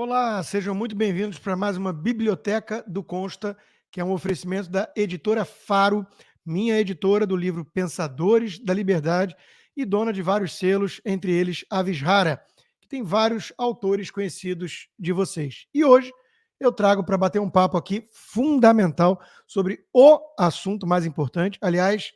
Olá, sejam muito bem-vindos para mais uma Biblioteca do Consta, que é um oferecimento da editora Faro, minha editora do livro Pensadores da Liberdade e dona de vários selos, entre eles Avis Rara, que tem vários autores conhecidos de vocês. E hoje eu trago para bater um papo aqui fundamental sobre o assunto mais importante. Aliás,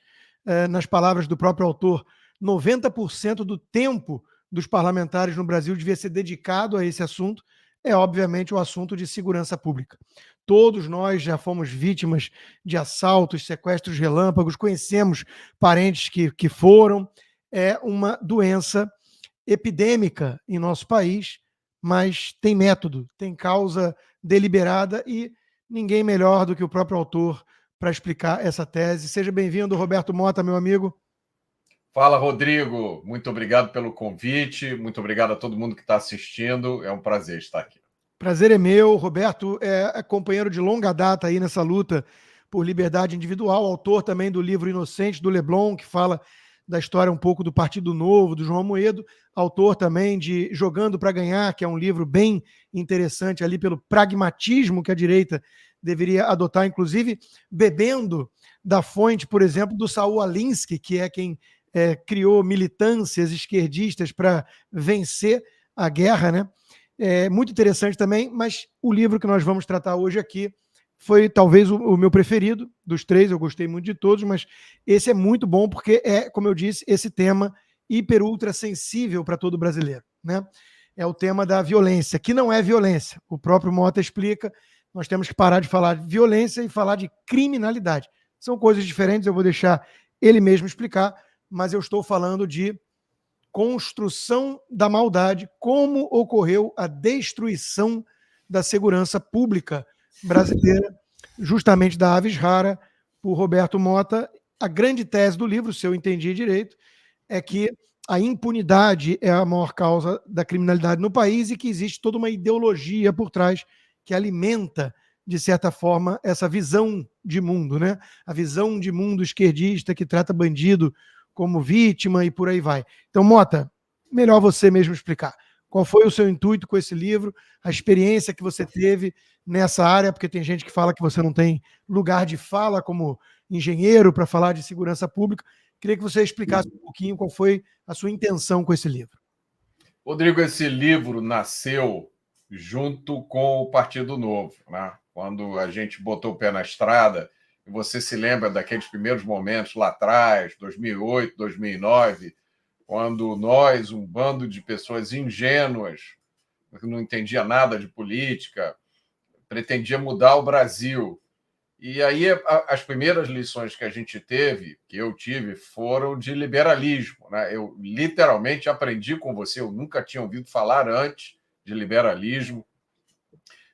nas palavras do próprio autor, 90% do tempo dos parlamentares no Brasil devia ser dedicado a esse assunto, é obviamente o assunto de segurança pública. Todos nós já fomos vítimas de assaltos, sequestros relâmpagos, conhecemos parentes que foram. É uma doença epidêmica em nosso país, mas tem método, tem causa deliberada e ninguém melhor do que o próprio autor para explicar essa tese. Seja bem-vindo, Roberto Mota, meu amigo. Fala, Rodrigo. Muito obrigado pelo convite. Muito obrigado a todo mundo que está assistindo. É um prazer estar aqui. Prazer é meu. Roberto é companheiro de longa data aí nessa luta por liberdade individual, autor também do livro Inocente, do Leblon, que fala da história um pouco do Partido Novo, do João Amoedo, autor também de Jogando para Ganhar, que é um livro bem interessante ali pelo pragmatismo que a direita deveria adotar, inclusive bebendo da fonte, por exemplo, do Saul Alinsky, que é quem criou militâncias esquerdistas para vencer a guerra, né? É muito interessante também, mas o livro que nós vamos tratar hoje aqui foi talvez o meu preferido dos três, eu gostei muito de todos, mas esse é muito bom porque é, como eu disse, esse tema hiper ultra sensível para todo brasileiro, né? É o tema da violência, que não é violência. O próprio Mota explica, nós temos que parar de falar de violência e falar de criminalidade. São coisas diferentes, eu vou deixar ele mesmo explicar, mas eu estou falando de construção da maldade, como ocorreu a destruição da segurança pública brasileira, justamente da Avis Rara, por Roberto Mota. A grande tese do livro, se eu entendi direito, é que a impunidade é a maior causa da criminalidade no país e que existe toda uma ideologia por trás que alimenta, de certa forma, essa visão de mundo, né? A visão de mundo esquerdista que trata bandido como vítima e por aí vai. Então, Mota, melhor você mesmo explicar. Qual foi o seu intuito com esse livro, a experiência que você teve nessa área, porque tem gente que fala que você não tem lugar de fala como engenheiro para falar de segurança pública. Queria que você explicasse um pouquinho qual foi a sua intenção com esse livro. Rodrigo, esse livro nasceu junto com o Partido Novo, né? Quando a gente botou o pé na estrada, e você se lembra daqueles primeiros momentos lá atrás, 2008, 2009, quando nós, um bando de pessoas ingênuas, que não entendia nada de política, pretendia mudar o Brasil. E aí as primeiras lições que a gente teve, que eu tive, foram de liberalismo, né? Eu literalmente aprendi com você, eu nunca tinha ouvido falar antes de liberalismo,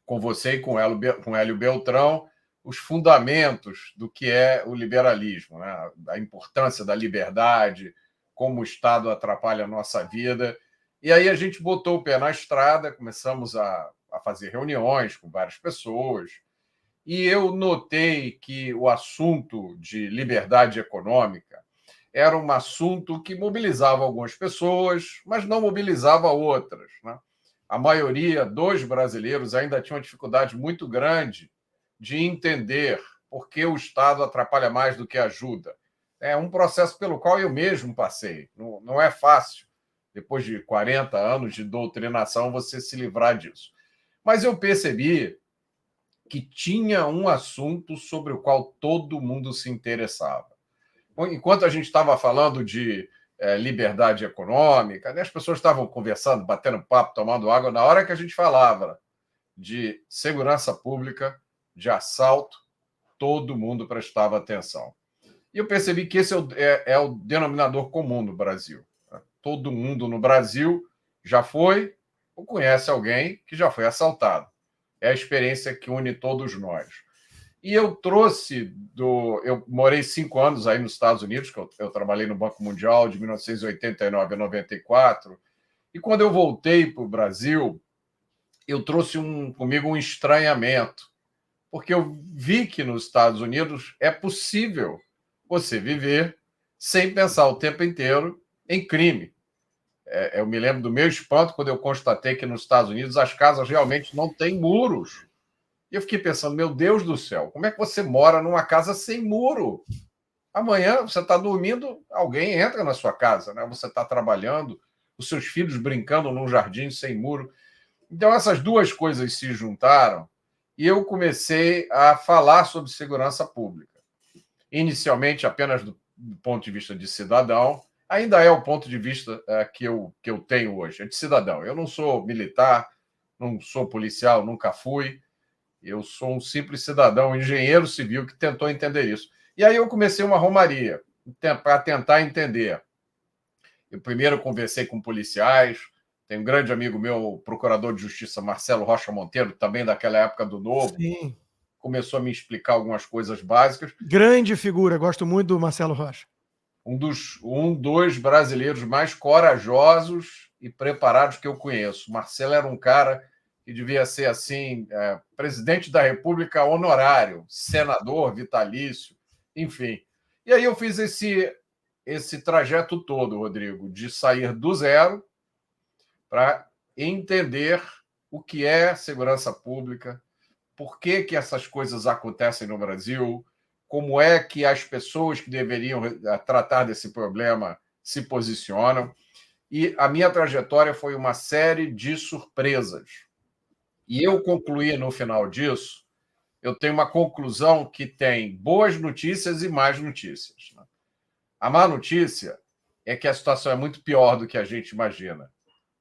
com você e com Hélio Beltrão, os fundamentos do que é o liberalismo, né? A importância da liberdade, como o Estado atrapalha a nossa vida. E aí a gente botou o pé na estrada, começamos a fazer reuniões com várias pessoas, e eu notei que o assunto de liberdade econômica era um assunto que mobilizava algumas pessoas, mas não mobilizava outras, né? A maioria dos brasileiros ainda tinha uma dificuldade muito grande de entender por que o Estado atrapalha mais do que ajuda. É um processo pelo qual eu mesmo passei. Não é fácil, depois de 40 anos de doutrinação, você se livrar disso. Mas eu percebi que tinha um assunto sobre o qual todo mundo se interessava. Enquanto a gente estava falando de liberdade econômica, né, as pessoas estavam conversando, batendo papo, tomando água. Na hora que a gente falava de segurança pública, de assalto, todo mundo prestava atenção. E eu percebi que esse é o denominador comum no Brasil. Todo mundo no Brasil já foi ou conhece alguém que já foi assaltado. É a experiência que une todos nós. E eu trouxe Eu morei 5 anos aí nos Estados Unidos, que eu trabalhei no Banco Mundial de 1989 a 94, e quando eu voltei para o Brasil, eu trouxe comigo um estranhamento, porque eu vi que nos Estados Unidos é possível você viver sem pensar o tempo inteiro em crime. Eu me lembro do meu espanto quando eu constatei que nos Estados Unidos as casas realmente não têm muros. E eu fiquei pensando, meu Deus do céu, como é que você mora numa casa sem muro? Amanhã você está dormindo, alguém entra na sua casa, né? Você está trabalhando, os seus filhos brincando num jardim sem muro. Então, essas duas coisas se juntaram e eu comecei a falar sobre segurança pública. Inicialmente, apenas do ponto de vista de cidadão, ainda é o ponto de vista que eu tenho hoje, é de cidadão. Eu não sou militar, não sou policial, nunca fui. Eu sou um simples cidadão, um engenheiro civil que tentou entender isso. E aí eu comecei uma romaria para tentar entender. Eu primeiro conversei com policiais, tem um grande amigo meu, o procurador de justiça Marcelo Rocha Monteiro, também daquela época do Novo, Sim. começou a me explicar algumas coisas básicas. Grande figura, gosto muito do Marcelo Rocha. Dos brasileiros mais corajosos e preparados que eu conheço. Marcelo era um cara que devia ser assim, presidente da República honorário, senador vitalício, enfim. E aí eu fiz esse trajeto todo, Rodrigo, de sair do zero para entender o que é segurança pública, por que essas coisas acontecem no Brasil, como é que as pessoas que deveriam tratar desse problema se posicionam. E a minha trajetória foi uma série de surpresas. E eu concluí no final disso, eu tenho uma conclusão que tem boas notícias e más notícias. A má notícia é que a situação é muito pior do que a gente imagina.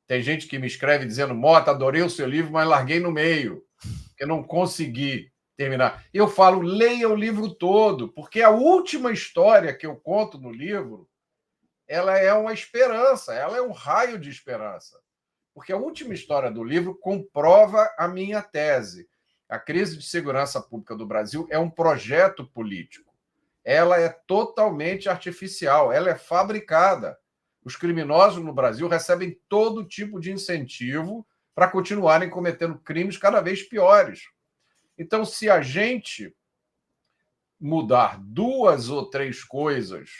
Tem gente que me escreve dizendo: Mota, adorei o seu livro, mas larguei no meio, porque não consegui terminar. Eu falo, leia o livro todo, porque a última história que eu conto no livro, ela é uma esperança, ela é um raio de esperança. Porque a última história do livro comprova a minha tese. A crise de segurança pública do Brasil é um projeto político. Ela é totalmente artificial, ela é fabricada. Os criminosos no Brasil recebem todo tipo de incentivo para continuarem cometendo crimes cada vez piores. Então, se a gente mudar duas ou três coisas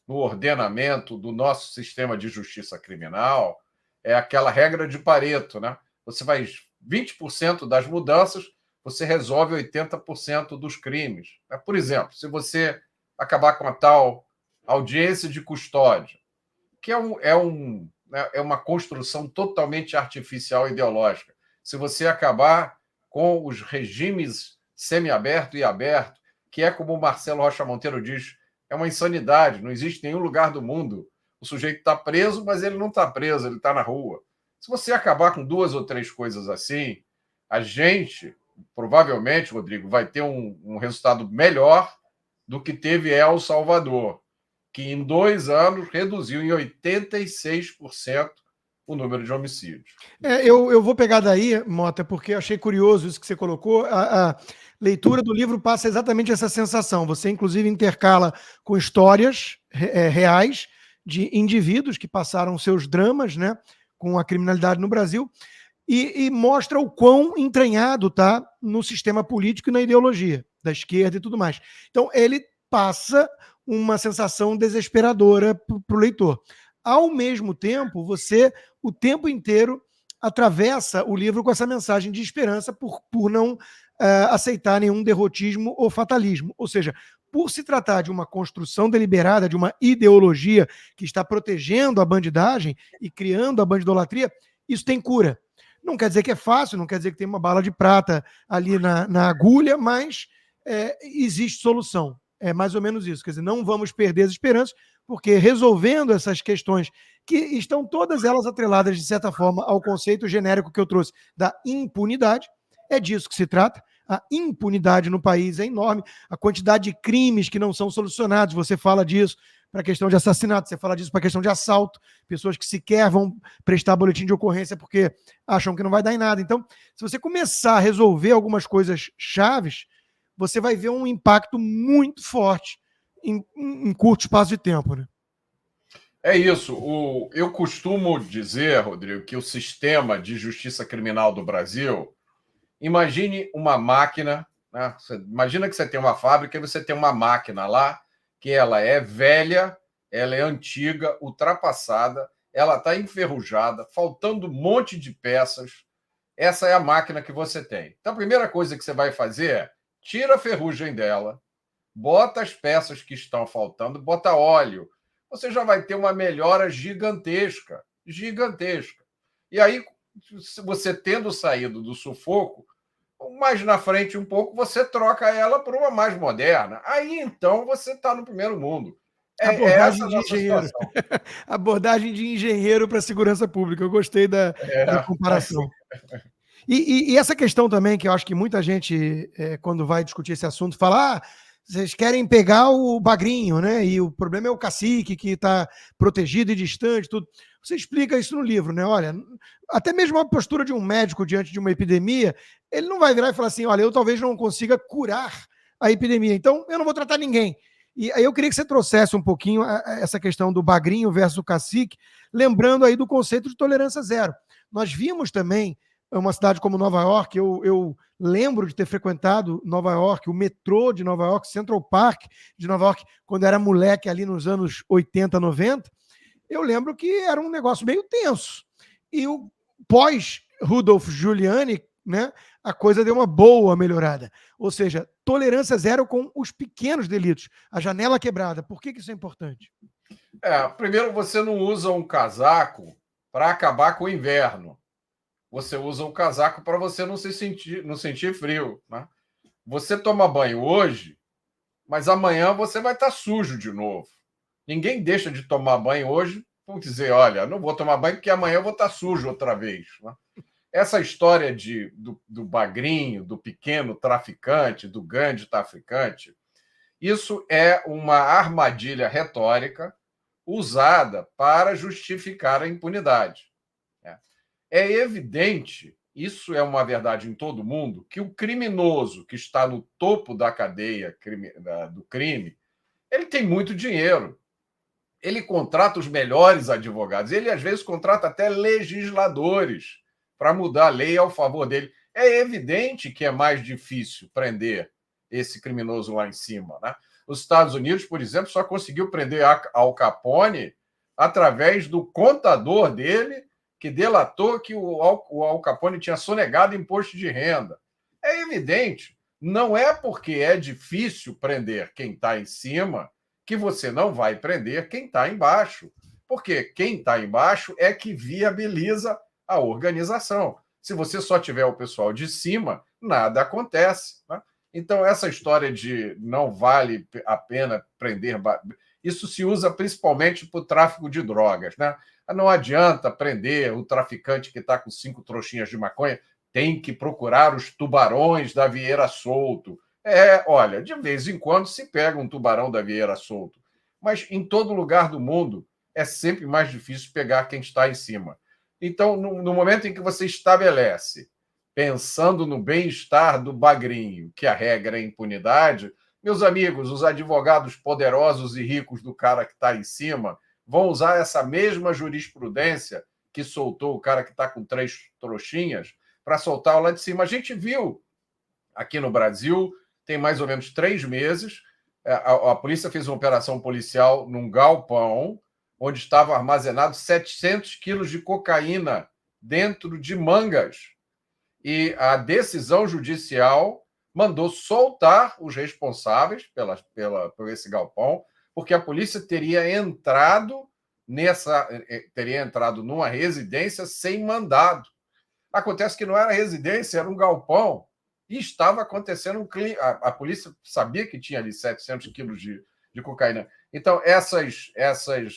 no ordenamento do nosso sistema de justiça criminal, é aquela regra de Pareto, né? Você faz 20% das mudanças, você resolve 80% dos crimes. Por exemplo, se você acabar com a tal audiência de custódia, que é uma construção totalmente artificial e ideológica. Se você acabar com os regimes semiaberto e aberto, que é como o Marcelo Rocha Monteiro diz, é uma insanidade, não existe nenhum lugar do mundo. O sujeito está preso, mas ele não está preso, ele está na rua. Se você acabar com duas ou três coisas assim, a gente, provavelmente, Rodrigo, vai ter um resultado melhor do que teve El Salvador, que em 2 anos reduziu em 86% o número de homicídios. Eu vou pegar daí, Mota, porque eu achei curioso isso que você colocou. A leitura do livro passa exatamente essa sensação. Você, inclusive, intercala com histórias reais de indivíduos que passaram seus dramas, né, com a criminalidade no Brasil e mostra o quão entranhado está no sistema político e na ideologia da esquerda e tudo mais. Então, ele passa uma sensação desesperadora para o leitor. Ao mesmo tempo, você, o tempo inteiro, atravessa o livro com essa mensagem de esperança por não aceitar nenhum derrotismo ou fatalismo. Ou seja, por se tratar de uma construção deliberada, de uma ideologia que está protegendo a bandidagem e criando a bandidolatria, isso tem cura. Não quer dizer que é fácil, não quer dizer que tem uma bala de prata ali na agulha, mas existe solução. É mais ou menos isso. Quer dizer, não vamos perder as esperanças, porque resolvendo essas questões, que estão todas elas atreladas, de certa forma, ao conceito genérico que eu trouxe da impunidade, é disso que se trata. A impunidade no país é enorme, a quantidade de crimes que não são solucionados, você fala disso para a questão de assassinato, você fala disso para a questão de assalto, pessoas que sequer vão prestar boletim de ocorrência porque acham que não vai dar em nada. Então, se você começar a resolver algumas coisas chaves, você vai ver um impacto muito forte em curto espaço de tempo, né? É isso. Eu costumo dizer, Rodrigo, que o sistema de justiça criminal do Brasil, imagine uma máquina, né? Imagina que você tem uma fábrica e você tem uma máquina lá, que ela é velha, ela é antiga, ultrapassada, ela está enferrujada, faltando um monte de peças. Essa é a máquina que você tem. Então, a primeira coisa que você vai fazer é tira a ferrugem dela, bota as peças que estão faltando, bota óleo. Você já vai ter uma melhora gigantesca, gigantesca. E aí, você tendo saído do sufoco, mais na frente um pouco, você troca ela por uma mais moderna. Aí, então, você está no primeiro mundo. É essa Abordagem a de nossa engenheiro. situação. Abordagem de engenheiro para a segurança pública. Eu gostei da comparação. E essa questão também, que eu acho que muita gente, quando vai discutir esse assunto, fala: vocês querem pegar o bagrinho, né? E o problema é o cacique que está protegido e distante, tudo. Você explica isso no livro, né? Olha, até mesmo a postura de um médico diante de uma epidemia, ele não vai virar e falar assim: olha, eu talvez não consiga curar a epidemia, então eu não vou tratar ninguém. E aí eu queria que você trouxesse um pouquinho essa questão do bagrinho versus o cacique, lembrando aí do conceito de tolerância zero. Nós vimos também uma cidade como Nova York, eu lembro de ter frequentado Nova York, o metrô de Nova York, Central Park de Nova York, quando era moleque ali nos anos 80, 90, eu lembro que era um negócio meio tenso. E o pós Rudolph Giuliani, né, a coisa deu uma boa melhorada. Ou seja, tolerância zero com os pequenos delitos, a janela quebrada. Por que isso é importante? Primeiro, você não usa um casaco para acabar com o inverno. Você usa um casaco para você não sentir frio. Né? Você toma banho hoje, mas amanhã você vai estar sujo de novo. Ninguém deixa de tomar banho hoje por dizer, olha, não vou tomar banho porque amanhã eu vou estar sujo outra vez. Né? Essa história do bagrinho, do pequeno traficante, do grande traficante, isso é uma armadilha retórica usada para justificar a impunidade. É evidente, isso é uma verdade em todo mundo, que o criminoso que está no topo da cadeia do crime, ele tem muito dinheiro. Ele contrata os melhores advogados. Ele, às vezes, contrata até legisladores para mudar a lei ao favor dele. É evidente que é mais difícil prender esse criminoso lá em cima. Né? Os Estados Unidos, por exemplo, só conseguiu prender Al Capone através do contador dele, que delatou que o Al Capone tinha sonegado imposto de renda. É evidente. Não é porque é difícil prender quem está em cima que você não vai prender quem está embaixo. Porque quem está embaixo é que viabiliza a organização. Se você só tiver o pessoal de cima, nada acontece. Né? Então, essa história de não vale a pena prender, isso se usa principalmente para o tráfico de drogas. Né? Não adianta prender o traficante que está com 5 trouxinhas de maconha, tem que procurar os tubarões da Vieira solto. Olha, de vez em quando se pega um tubarão da Vieira solto, mas em todo lugar do mundo é sempre mais difícil pegar quem está em cima. Então, no momento em que você estabelece, pensando no bem-estar do bagrinho, que a regra é impunidade, meus amigos, os advogados poderosos e ricos do cara que está em cima vão usar essa mesma jurisprudência que soltou o cara que está com 3 trouxinhas para soltar o lá de cima. A gente viu aqui no Brasil, tem mais ou menos 3 meses, a polícia fez uma operação policial num galpão onde estava armazenado 700 quilos de cocaína dentro de mangas. E a decisão judicial mandou soltar os responsáveis por esse galpão, porque a polícia teria entrado numa residência sem mandado. Acontece que não era residência, era um galpão. E estava acontecendo um crime. A polícia sabia que tinha ali 700 quilos de cocaína. Então, essas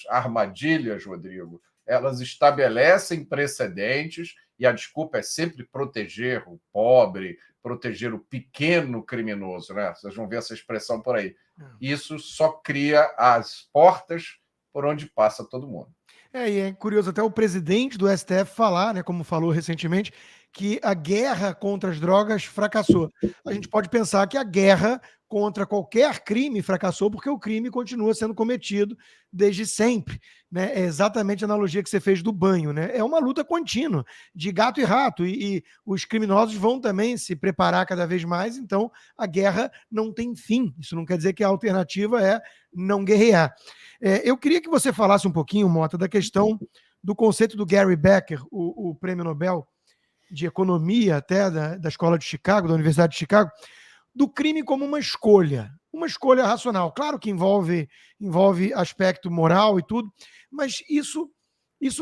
armadilhas, Rodrigo, elas estabelecem precedentes e a desculpa é sempre proteger o pobre, proteger o pequeno criminoso. Né? Vocês vão ver essa expressão por aí. Isso só cria as portas por onde passa todo mundo. E é curioso até o presidente do STF falar, né, como falou recentemente, que a guerra contra as drogas fracassou. A gente pode pensar que a guerra contra qualquer crime fracassou porque o crime continua sendo cometido desde sempre. Né? É exatamente a analogia que você fez do banho. Né? É uma luta contínua de gato e rato e os criminosos vão também se preparar cada vez mais, então a guerra não tem fim. Isso não quer dizer que a alternativa é não guerrear. Eu queria que você falasse um pouquinho, Mota, da questão do conceito do Gary Becker, o prêmio Nobel de Economia até da Escola de Chicago, da Universidade de Chicago, do crime como uma escolha racional. Claro que envolve aspecto moral e tudo, mas isso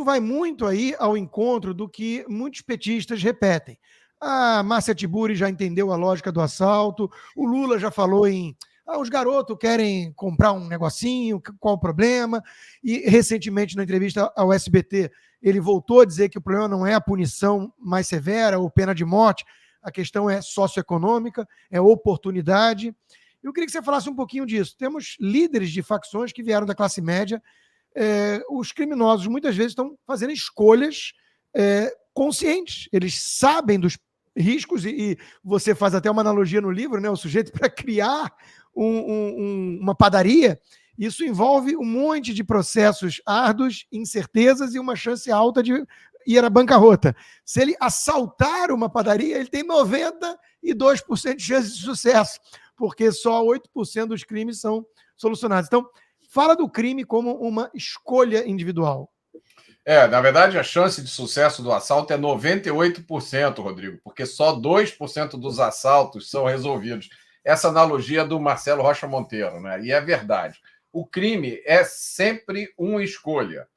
vai muito aí ao encontro do que muitos petistas repetem. A Márcia Tiburi já entendeu a lógica do assalto, o Lula já falou em os garotos querem comprar um negocinho, qual o problema? E recentemente, na entrevista ao SBT, ele voltou a dizer que o problema não é a punição mais severa ou pena de morte, a questão é socioeconômica, é oportunidade. Eu queria que você falasse um pouquinho disso. Temos líderes de facções que vieram da classe média. Os criminosos muitas vezes estão fazendo escolhas conscientes. Eles sabem dos riscos e você faz até uma analogia no livro, né? O sujeito para criar uma padaria, isso envolve um monte de processos árduos, incertezas e uma chance alta de ir à bancarrota. Se ele assaltar uma padaria, ele tem 92% de chance de sucesso, porque só 8% dos crimes são solucionados. Então, fala do crime como uma escolha individual. Na verdade, a chance de sucesso do assalto é 98%, Rodrigo, porque só 2% dos assaltos são resolvidos. Essa analogia do Marcelo Rocha Monteiro, né? E é verdade. O crime é sempre uma escolha.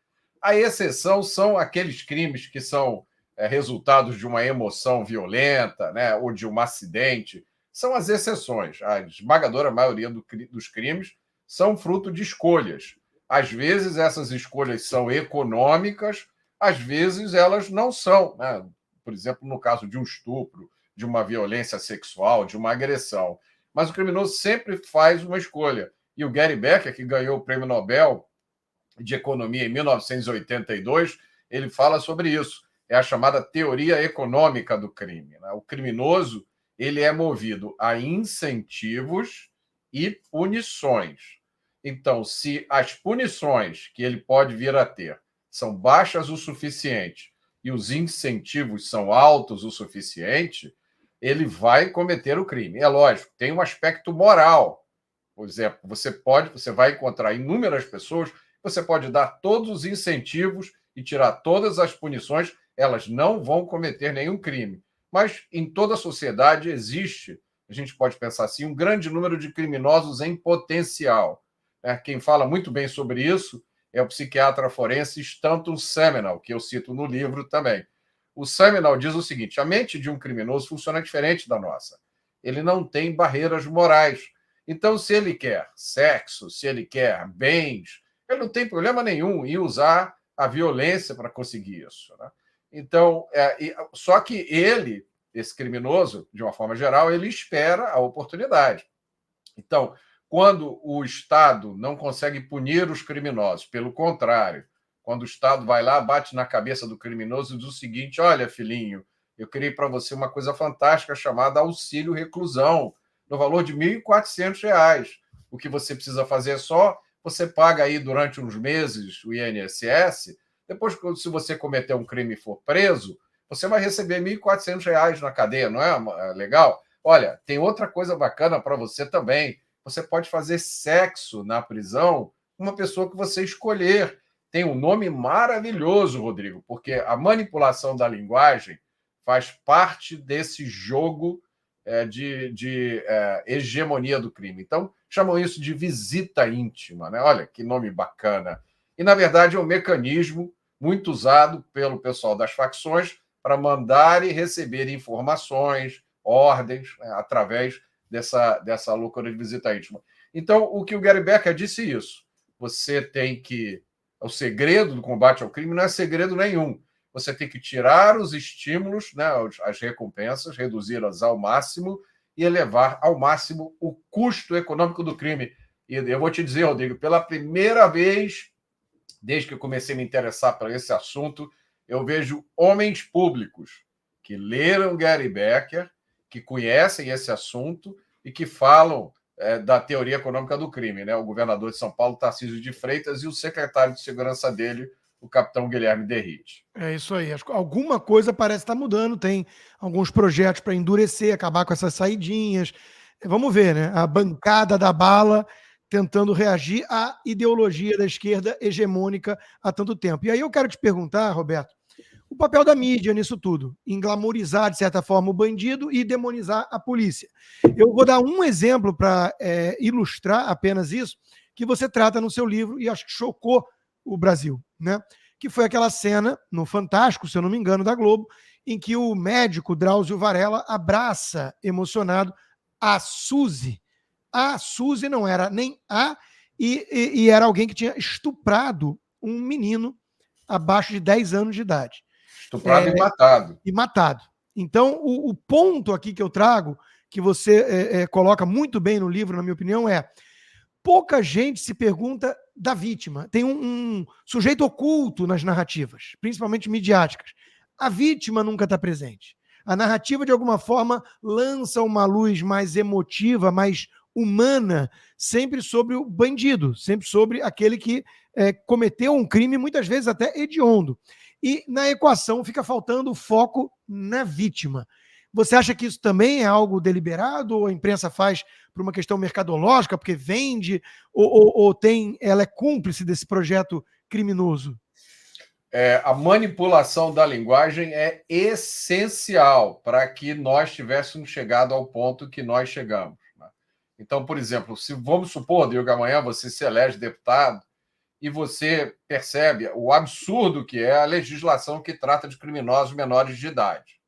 A exceção são aqueles crimes que são resultados de uma emoção violenta, né? Ou de um acidente. São as exceções. A esmagadora maioria dos crimes são fruto de escolhas. Às vezes, essas escolhas são econômicas, às vezes elas não são, né? Por exemplo, no caso de um estupro, de uma violência sexual, de uma agressão. Mas o criminoso sempre faz uma escolha. E o Gary Becker, que ganhou o Prêmio Nobel de Economia em 1982, ele fala sobre isso. É a chamada teoria econômica do crime, né? O criminoso ele é movido a incentivos e punições. Então, se as punições que ele pode vir a ter são baixas o suficiente e os incentivos são altos o suficiente, ele vai cometer o crime. É lógico, tem um aspecto moral. Por exemplo, você vai encontrar inúmeras pessoas, você pode dar todos os incentivos e tirar todas as punições, elas não vão cometer nenhum crime. Mas em toda a sociedade existe, a gente pode pensar assim, um grande número de criminosos em potencial. Quem fala muito bem sobre isso é o psiquiatra forense Stanton Seminole, que eu cito no livro também. O Seminole diz o seguinte: a mente de um criminoso funciona diferente da nossa. Ele não tem barreiras morais. Então, se ele quer sexo, se ele quer bens, ele não tem problema nenhum em usar a violência para conseguir isso, né? Então, só que ele, esse criminoso, de uma forma geral, ele espera a oportunidade. Então, quando o Estado não consegue punir os criminosos, pelo contrário, quando o Estado vai lá, bate na cabeça do criminoso e diz o seguinte: olha, filhinho, eu criei para você uma coisa fantástica chamada auxílio reclusão, no valor de R$ 1.400. O que você precisa fazer é só, você paga aí durante uns meses o INSS, depois, se você cometer um crime e for preso, você vai receber R$ 1.400 na cadeia, não é legal? Olha, tem outra coisa bacana para você também. Você pode fazer sexo na prisão com uma pessoa que você escolher. Tem um nome maravilhoso, Rodrigo, porque a manipulação da linguagem faz parte desse jogo de hegemonia do crime. Então, chamam isso de visita íntima, né? Olha, que nome bacana. E, na verdade, é um mecanismo muito usado pelo pessoal das facções para mandar e receber informações, ordens, né, através dessa loucura de visita íntima. Então, o que o Gary Becker disse isso. Você tem que... O segredo do combate ao crime não é segredo nenhum. Você tem que tirar os estímulos, né, as recompensas, reduzi-las ao máximo e elevar ao máximo o custo econômico do crime. E eu vou te dizer, Rodrigo, pela primeira vez, desde que eu comecei a me interessar por esse assunto, eu vejo homens públicos que leram Gary Becker, que conhecem esse assunto e que falam da teoria econômica do crime, né? O governador de São Paulo, Tarcísio de Freitas, e o secretário de segurança dele, o capitão Guilherme Derrite. É isso aí. Alguma coisa parece estar mudando. Tem alguns projetos para endurecer, acabar com essas saidinhas. Vamos ver, né? A bancada da bala tentando reagir à ideologia da esquerda hegemônica há tanto tempo. E aí eu quero te perguntar, Roberto, o papel da mídia nisso tudo, em glamorizar, de certa forma, o bandido e demonizar a polícia. Eu vou dar um exemplo para ilustrar apenas isso, que você trata no seu livro e acho que chocou o Brasil, né? Que foi aquela cena no Fantástico, se eu não me engano, da Globo, em que o médico Drauzio Varela abraça, emocionado, a Suzy. A Suzy não era nem e era alguém que tinha estuprado um menino abaixo de 10 anos de idade. Estuprado e matado. E matado. Então, o ponto aqui que eu trago, que você coloca muito bem no livro, na minha opinião, é pouca gente se pergunta da vítima. Tem um sujeito oculto nas narrativas, principalmente midiáticas. A vítima nunca está presente. A narrativa, de alguma forma, lança uma luz mais emotiva, mais humana, sempre sobre o bandido, sempre sobre aquele que cometeu um crime, muitas vezes até hediondo. E na equação fica faltando o foco na vítima. Você acha que isso também é algo deliberado ou a imprensa faz por uma questão mercadológica, porque vende, ou ela é cúmplice desse projeto criminoso? A manipulação da linguagem é essencial para que nós tivéssemos chegado ao ponto que nós chegamos. Né? Então, por exemplo, se vamos supor, Rodrigo, amanhã você se elege deputado e você percebe o absurdo que é a legislação que trata de criminosos menores de idade.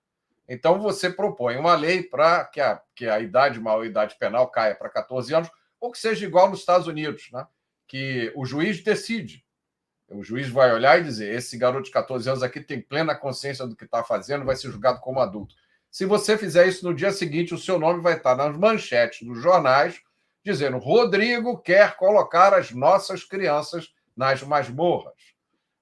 Então, você propõe uma lei para que a idade maioridade penal caia para 14 anos, ou que seja igual nos Estados Unidos, né? Que o juiz decide. O juiz vai olhar e dizer: esse garoto de 14 anos aqui tem plena consciência do que está fazendo, vai ser julgado como adulto. Se você fizer isso no dia seguinte, o seu nome vai estar nas manchetes dos jornais, dizendo: Rodrigo quer colocar as nossas crianças nas masmorras.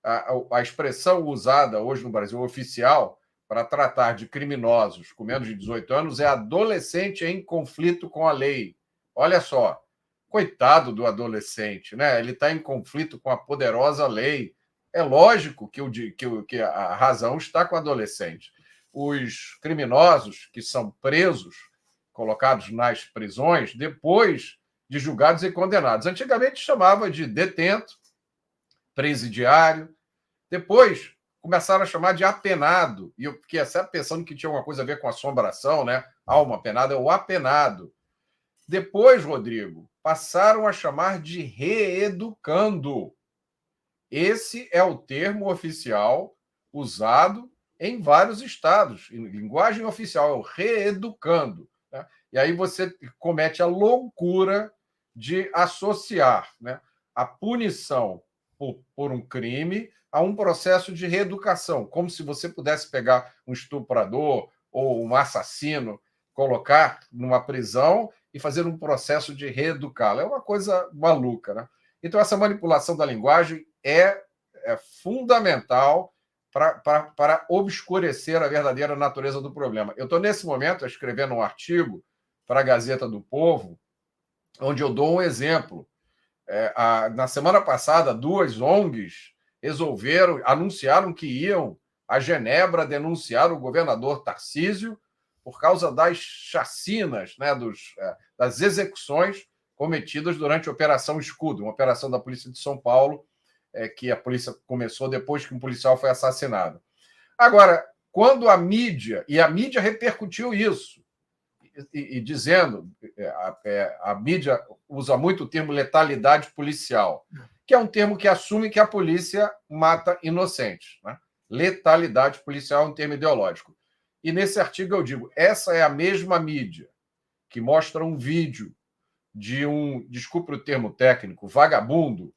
A expressão usada hoje no Brasil, oficial, para tratar de criminosos com menos de 18 anos é adolescente em conflito com a lei. Olha só, coitado do adolescente, né? Ele está em conflito com a poderosa lei. É lógico que a razão está com o adolescente. Os criminosos que são presos, colocados nas prisões, depois de julgados e condenados. Antigamente chamava de detento, presidiário. Depois começaram a chamar de apenado. E eu fiquei sempre pensando que tinha alguma coisa a ver com assombração, né? Alma apenada é o apenado. Depois, Rodrigo, passaram a chamar de reeducando. Esse é o termo oficial usado em vários estados. Em linguagem oficial, é o reeducando. Né? E aí você comete a loucura de associar, né, a punição por um crime a um processo de reeducação, como se você pudesse pegar um estuprador ou um assassino, colocar numa prisão e fazer um processo de reeducá-lo. É uma coisa maluca, né? Então, essa manipulação da linguagem é fundamental para obscurecer a verdadeira natureza do problema. Eu estou, nesse momento, escrevendo um artigo para a Gazeta do Povo, onde eu dou um exemplo. Na semana passada, 2 ONGs anunciaram que iam a Genebra denunciar o governador Tarcísio por causa das chacinas, né, das execuções cometidas durante a Operação Escudo, uma operação da Polícia de São Paulo, que a polícia começou depois que um policial foi assassinado. Agora, quando a mídia repercutiu isso, e dizendo, a mídia usa muito o termo letalidade policial, que é um termo que assume que a polícia mata inocentes. Né? Letalidade policial é um termo ideológico. E nesse artigo eu digo, essa é a mesma mídia que mostra um vídeo de desculpe o termo técnico, vagabundo.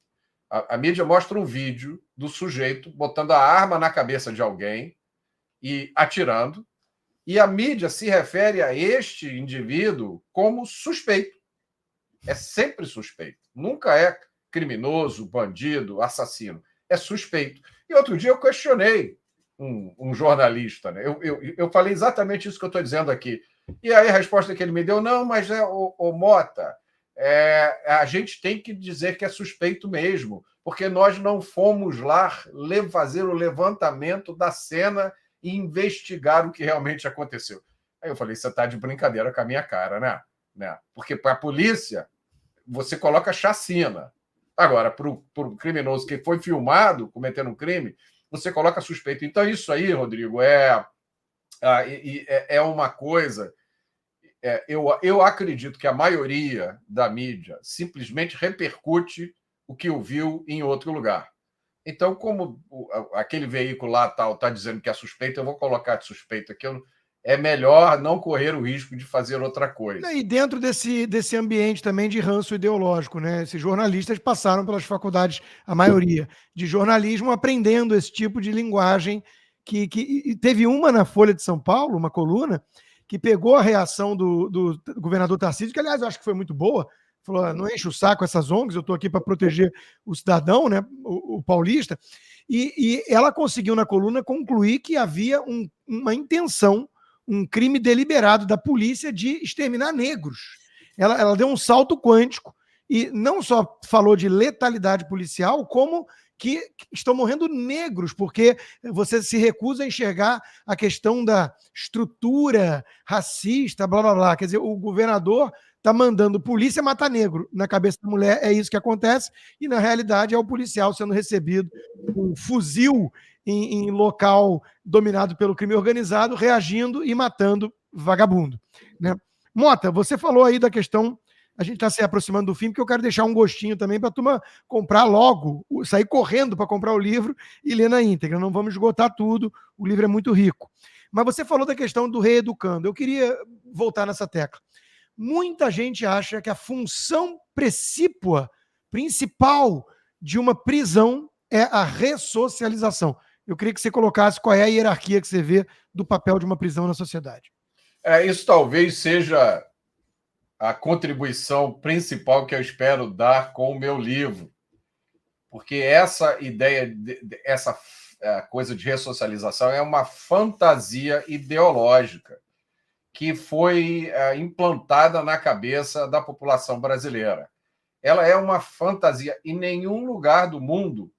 A mídia mostra um vídeo do sujeito botando a arma na cabeça de alguém e atirando, e a mídia se refere a este indivíduo como suspeito. É sempre suspeito. Nunca é criminoso, bandido, assassino. É suspeito. E outro dia eu questionei um jornalista. Né? Eu falei exatamente isso que eu estou dizendo aqui. E aí a resposta que ele me deu, não, mas o Mota, a gente tem que dizer que é suspeito mesmo, porque nós não fomos lá fazer o levantamento da cena e investigar o que realmente aconteceu. Aí eu falei, você está de brincadeira com a minha cara, né? Porque para a polícia, você coloca chacina. Agora, para o criminoso que foi filmado cometendo um crime, você coloca suspeito. Então, isso aí, Rodrigo, é uma coisa. Eu acredito que a maioria da mídia simplesmente repercute o que ouviu em outro lugar. Então, como aquele veículo lá tal está dizendo que é suspeito, eu vou colocar de suspeito aqui. É melhor não correr o risco de fazer outra coisa. E dentro desse ambiente também de ranço ideológico, né? Esses jornalistas passaram pelas faculdades, a maioria, de jornalismo, aprendendo esse tipo de linguagem. E teve uma na Folha de São Paulo, uma coluna, que pegou a reação do governador Tarcísio, que, aliás, eu acho que foi muito boa. Falou: não enche o saco essas ONGs, eu estou aqui para proteger o cidadão, né, o paulista. E ela conseguiu, na coluna, concluir que havia uma intenção, um crime deliberado da polícia de exterminar negros. Ela deu um salto quântico e não só falou de letalidade policial, como que estão morrendo negros, porque você se recusa a enxergar a questão da estrutura racista, blá, blá, blá. Quer dizer, o governador está mandando polícia matar negro. Na cabeça da mulher é isso que acontece, e na realidade é o policial sendo recebido com um fuzil em local dominado pelo crime organizado, reagindo e matando vagabundo. Né? Mota, você falou aí da questão, a gente está se aproximando do fim, porque eu quero deixar um gostinho também para a turma comprar logo, sair correndo para comprar o livro e ler na íntegra. Não vamos esgotar tudo, o livro é muito rico. Mas você falou da questão do reeducando. Eu queria voltar nessa tecla. Muita gente acha que a função precípua, principal de uma prisão é a ressocialização. Eu queria que você colocasse qual é a hierarquia que você vê do papel de uma prisão na sociedade. Isso talvez seja a contribuição principal que eu espero dar com o meu livro, porque essa ideia, essa coisa de ressocialização é uma fantasia ideológica que foi implantada na cabeça da população brasileira. Ela é uma fantasia. Em nenhum lugar do mundo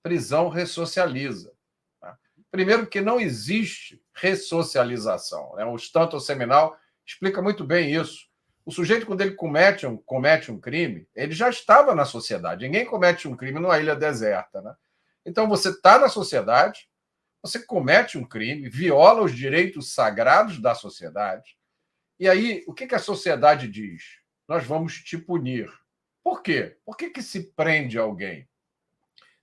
prisão ressocializa. Primeiro, porque não existe ressocialização. O Stanton Seminal explica muito bem isso. O sujeito, quando ele comete um crime, ele já estava na sociedade. Ninguém comete um crime numa ilha deserta. Né? Então, você está na sociedade, você comete um crime, viola os direitos sagrados da sociedade, e aí, o que a sociedade diz? Nós vamos te punir. Por quê? Por que se prende alguém?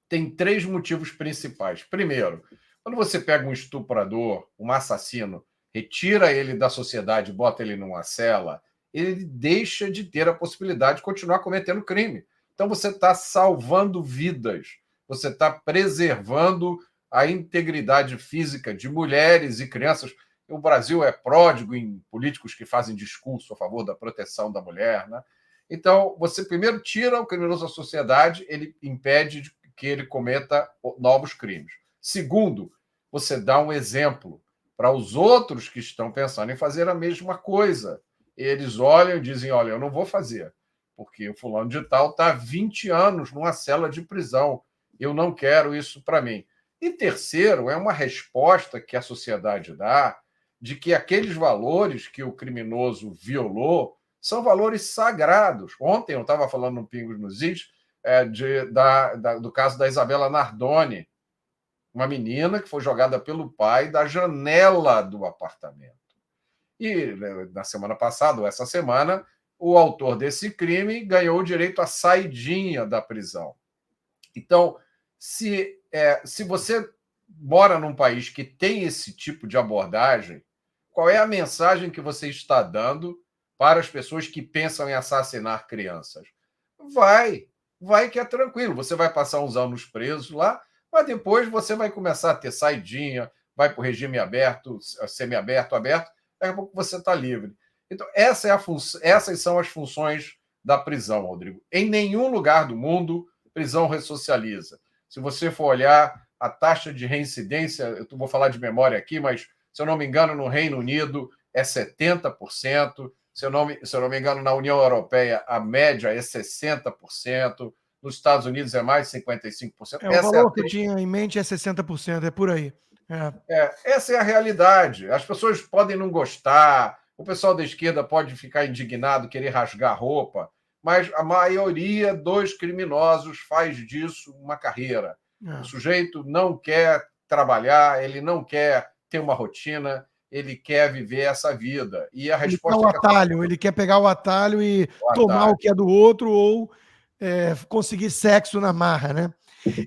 Tem 3 motivos principais. Primeiro, quando você pega um estuprador, um assassino, retira ele da sociedade, bota ele numa cela, ele deixa de ter a possibilidade de continuar cometendo crime. Então, você está salvando vidas, você está preservando a integridade física de mulheres e crianças. O Brasil é pródigo em políticos que fazem discurso a favor da proteção da mulher. Né? Então, você primeiro tira o criminoso da sociedade, ele impede que ele cometa novos crimes. Segundo, você dá um exemplo para os outros que estão pensando em fazer a mesma coisa. Eles olham e dizem, olha, eu não vou fazer, porque o fulano de tal está há 20 anos numa cela de prisão. Eu não quero isso para mim. E terceiro, é uma resposta que a sociedade dá de que aqueles valores que o criminoso violou são valores sagrados. Ontem eu estava falando no Pingos nos Is do caso da Isabela Nardoni, uma menina que foi jogada pelo pai da janela do apartamento. E na semana passada, ou essa semana, o autor desse crime ganhou o direito à saidinha da prisão. Então, se você mora num país que tem esse tipo de abordagem, qual é a mensagem que você está dando para as pessoas que pensam em assassinar crianças? Vai que é tranquilo. Você vai passar uns anos preso lá, mas depois você vai começar a ter saidinha, vai para o regime aberto, semiaberto, aberto, daqui a pouco você está livre. Então, essas são as funções da prisão, Rodrigo. Em nenhum lugar do mundo, prisão ressocializa. Se você for olhar a taxa de reincidência, eu vou falar de memória aqui, mas, se eu não me engano, no Reino Unido é 70%, se eu não me engano, na União Europeia a média é 60%, nos Estados Unidos é mais de 55%. O valor que eu tinha em mente é 60%, é por aí. Essa é a realidade. As pessoas podem não gostar, o pessoal da esquerda pode ficar indignado, querer rasgar a roupa, mas a maioria dos criminosos faz disso uma carreira. O sujeito não quer trabalhar, ele não quer ter uma rotina, ele quer viver essa vida. E a resposta ele quer o atalho, ele quer pegar o atalho e tomar o que é do outro ou conseguir sexo na marra, né?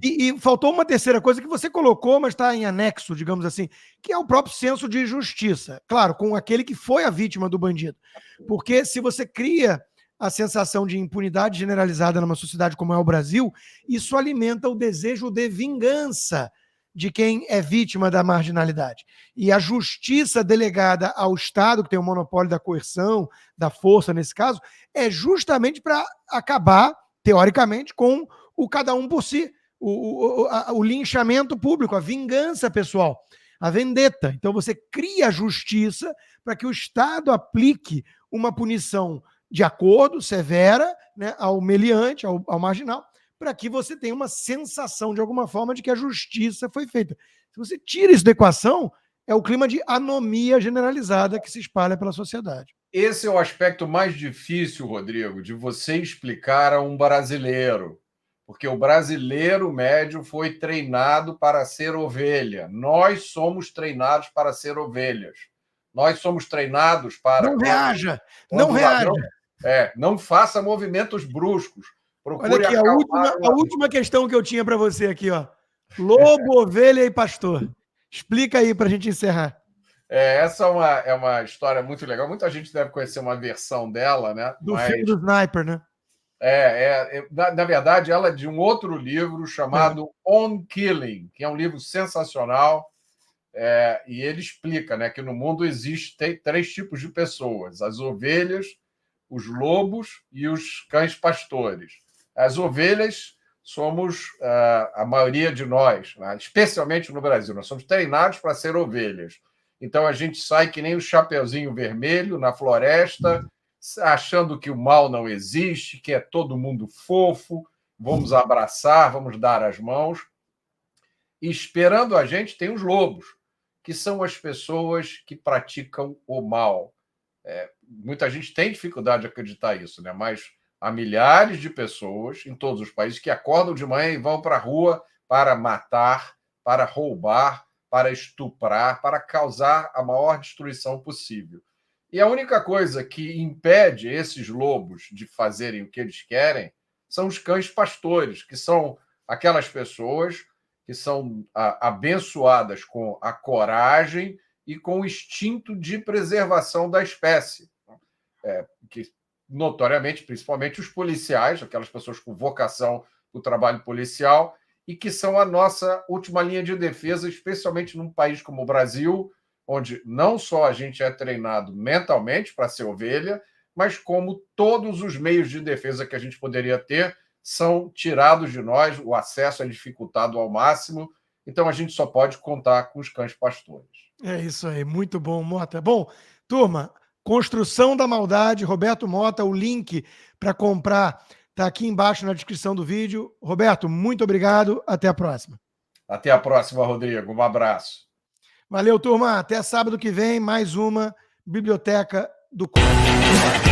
E faltou uma terceira coisa que você colocou, mas está em anexo, digamos assim, que é o próprio senso de justiça. Claro, com aquele que foi a vítima do bandido. Porque se você cria a sensação de impunidade generalizada numa sociedade como é o Brasil, isso alimenta o desejo de vingança de quem é vítima da marginalidade. E a justiça delegada ao Estado, que tem o monopólio da coerção, da força nesse caso, é justamente para acabar, teoricamente, com o cada um por si, o linchamento público, a vingança pessoal, a vendetta. Então você cria a justiça para que o Estado aplique uma punição de acordo, severa, né, ao meliante, ao marginal, para que você tenha uma sensação, de alguma forma, de que a justiça foi feita. Se você tira isso da equação, é o clima de anomia generalizada que se espalha pela sociedade. Esse é o aspecto mais difícil, Rodrigo, de você explicar a um brasileiro, porque o brasileiro médio foi treinado para ser ovelha. Nós somos treinados para ser ovelhas. Nós somos treinados para... Não reaja! Não reaja! Não faça movimentos bruscos. Olha aqui, a última questão que eu tinha para você aqui, ó. Lobo, ovelha e pastor. Explica aí para a gente encerrar. Essa é uma história muito legal. Muita gente deve conhecer uma versão dela, né? Do filme do Sniper, né? Na verdade, ela é de um outro livro chamado On Killing, que é um livro sensacional. E ele explica, né, que no mundo existem 3 tipos de pessoas: as ovelhas, os lobos e os cães pastores. As ovelhas somos a maioria de nós, né? Especialmente no Brasil. Nós somos treinados para ser ovelhas. Então a gente sai que nem o Chapeuzinho Vermelho na floresta, achando que o mal não existe, que é todo mundo fofo, vamos abraçar, vamos dar as mãos. E esperando a gente tem os lobos, que são as pessoas que praticam o mal. Muita gente tem dificuldade de acreditar isso, né? Mas há milhares de pessoas em todos os países que acordam de manhã e vão para a rua para matar, para roubar, para estuprar, para causar a maior destruição possível. E a única coisa que impede esses lobos de fazerem o que eles querem são os cães pastores, que são aquelas pessoas que são abençoadas com a coragem e com o instinto de preservação da espécie, que notoriamente, principalmente os policiais, aquelas pessoas com vocação do trabalho policial, e que são a nossa última linha de defesa, especialmente num país como o Brasil, onde não só a gente é treinado mentalmente para ser ovelha, mas como todos os meios de defesa que a gente poderia ter são tirados de nós, o acesso é dificultado ao máximo, então a gente só pode contar com os cães pastores. É isso aí, muito bom, Mota. Bom, turma, Construção da Maldade, Roberto Mota, o link para comprar está aqui embaixo na descrição do vídeo. Roberto, muito obrigado. Até a próxima. Até a próxima, Rodrigo. Um abraço. Valeu, turma. Até sábado que vem, mais uma Biblioteca do Conto.